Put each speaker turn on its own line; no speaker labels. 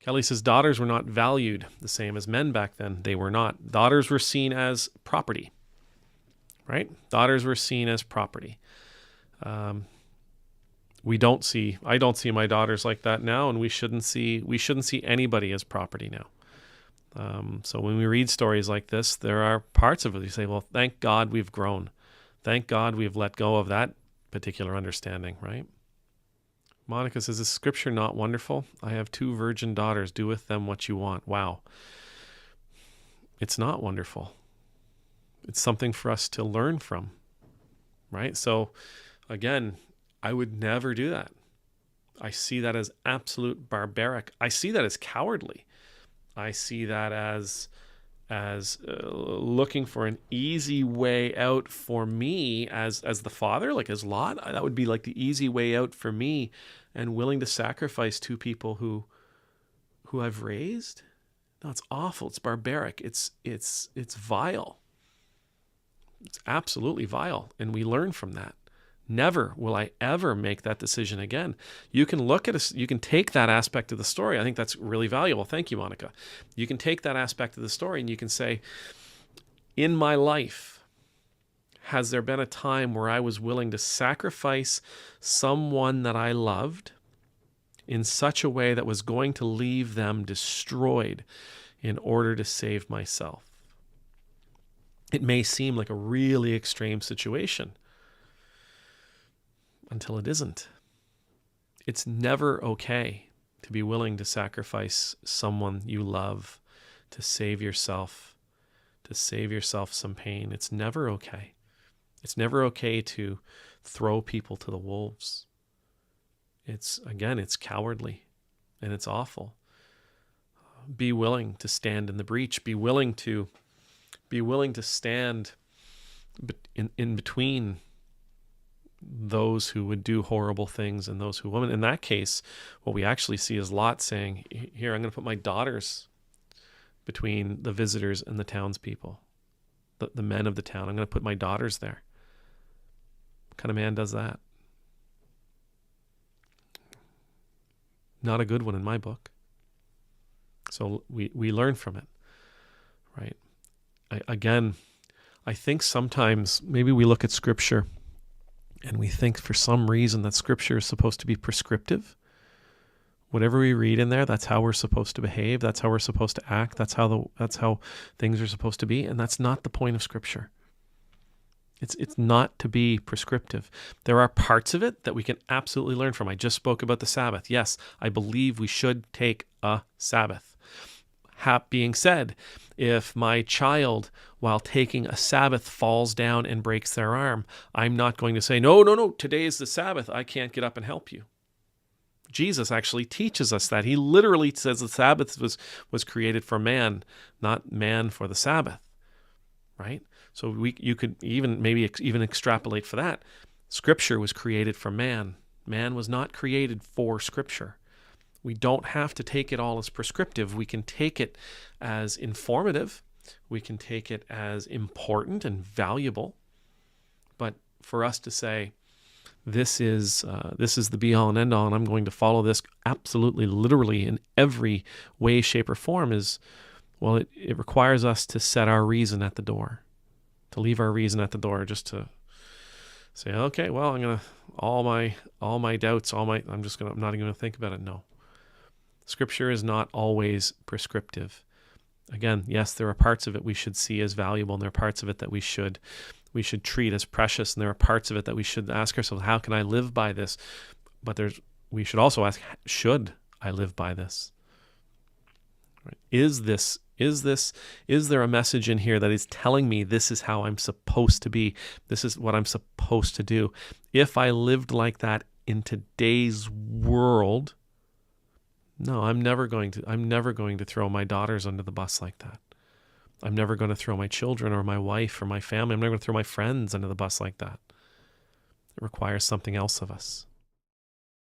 Kelly says daughters were not valued the same as men back then. They were not. Daughters were seen as property, right? Daughters were seen as property. I don't see my daughters like that now, and we shouldn't see anybody as property now. So when we read stories like this, there are parts of it you say, well, thank God we've grown. Thank God we've let go of that particular understanding, right? Monica says, is scripture not wonderful? I have 2 virgin daughters. Do with them what you want. Wow. It's not wonderful. It's something for us to learn from, right? So again, I would never do that. I see that as absolute barbaric. I see that as cowardly. I see that as looking for an easy way out for me as the father, like as Lot. That would be like the easy way out for me, and willing to sacrifice 2 people who I've raised. No, it's awful. It's barbaric. It's vile. It's absolutely vile, and we learn from that. Never will I ever make that decision again. You can look at you can take that aspect of the story. I think that's really valuable. Thank you, Monica. You can take that aspect of the story and you can say, in my life, has there been a time where I was willing to sacrifice someone that I loved in such a way that was going to leave them destroyed in order to save myself? It may seem like a really extreme situation, until it isn't. It's never okay to be willing to sacrifice someone you love to save yourself some pain. It's never okay. It's never okay to throw people to the wolves. It's cowardly and it's awful. Be willing to stand in the breach. Be willing to stand in between those who would do horrible things and those who wouldn't. In that case, what we actually see is Lot saying, here, I'm going to put my daughters between the visitors and the townspeople, the men of the town. I'm going to put my daughters there. What kind of man does that? Not a good one in my book. So we learn from it, right? I think sometimes maybe we look at Scripture and we think for some reason that Scripture is supposed to be prescriptive. Whatever we read in there, that's how we're supposed to behave. That's how we're supposed to act. That's how things are supposed to be. And that's not the point of Scripture. It's not to be prescriptive. There are parts of it that we can absolutely learn from. I just spoke about the Sabbath. Yes, I believe we should take a Sabbath. Being said, if my child, while taking a Sabbath, falls down and breaks their arm, I'm not going to say, no, today is the Sabbath. I can't get up and help you. Jesus actually teaches us that. He literally says the Sabbath was created for man, not man for the Sabbath, right? So you could even extrapolate for that. Scripture was created for man. Man was not created for Scripture. We don't have to take it all as prescriptive. We can take it as informative. We can take it as important and valuable. But for us to say, this is the be-all and end-all, and I'm going to follow this absolutely, literally in every way, shape, or form it requires us to set our reason at the door, to leave our reason at the door, just to say, okay, well, I'm gonna all my doubts, I'm not even gonna think about it. No. Scripture is not always prescriptive. Again, yes, there are parts of it we should see as valuable, and there are parts of it that we should treat as precious, and there are parts of it that we should ask ourselves, how can I live by this? But we should also ask, should I live by this? Right? Is there a message in here that is telling me this is how I'm supposed to be? This is what I'm supposed to do. If I lived like that in today's world, no, I'm never going to throw my daughters under the bus like that. I'm never going to throw my children or my wife or my family. I'm never going to throw my friends under the bus like that. It requires something else of us.